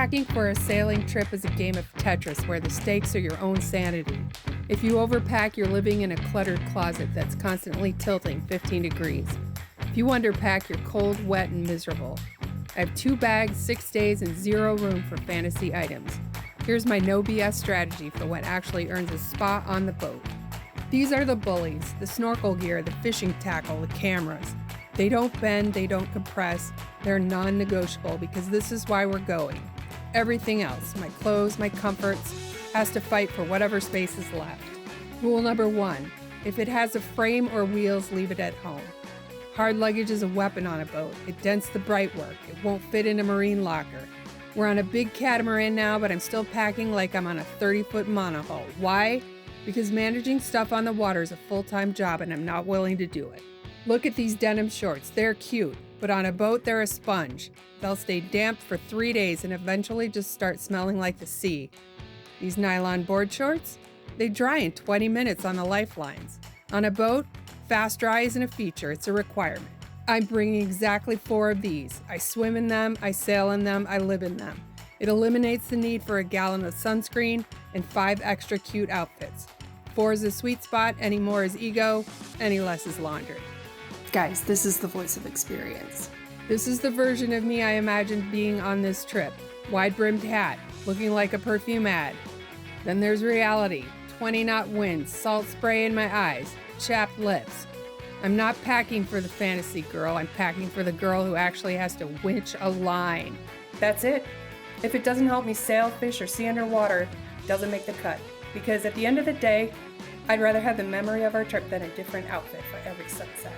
Packing for a sailing trip is a game of Tetris where the stakes are your own sanity. If you overpack, you're living in a cluttered closet that's constantly tilting 15 degrees. If you underpack, you're cold, wet, and miserable. I have 2 bags, 6 days, and 0 room for fantasy items. Here's my no-B.S. strategy for what actually earns a spot on the boat. These are the bullies, the snorkel gear, the fishing tackle, the cameras. They don't bend, they don't compress, they're non-negotiable because this is why we're going. Everything else, my clothes, my comforts, has to fight for whatever space is left. Rule number 1, if it has a frame or wheels, leave it at home. Hard luggage is a weapon on a boat. It dents the bright work. It won't fit in a marine locker. We're on a big catamaran now, but I'm still packing like I'm on a 30-foot monohull. Why? Because managing stuff on the water is a full-time job and I'm not willing to do it. Look at these denim shorts. They're cute, but on a boat they're a sponge. They'll stay damp for 3 days and eventually just start smelling like the sea. These nylon board shorts? They dry in 20 minutes on the lifelines. On a boat, fast dry isn't a feature, it's a requirement. I'm bringing exactly 4 of these. I swim in them, I sail in them, I live in them. It eliminates the need for a gallon of sunscreen and 5 extra cute outfits. 4 is a sweet spot, any more is ego, any less is laundry. Guys, this is the voice of experience. This is the version of me I imagined being on this trip. Wide-brimmed hat, looking like a perfume ad. Then there's reality, 20-knot winds, salt spray in my eyes, chapped lips. I'm not packing for the fantasy girl, I'm packing for the girl who actually has to winch a line. That's it. If it doesn't help me sail, fish, or see underwater, it doesn't make the cut. Because at the end of the day, I'd rather have the memory of our trip than a different outfit for every sunset.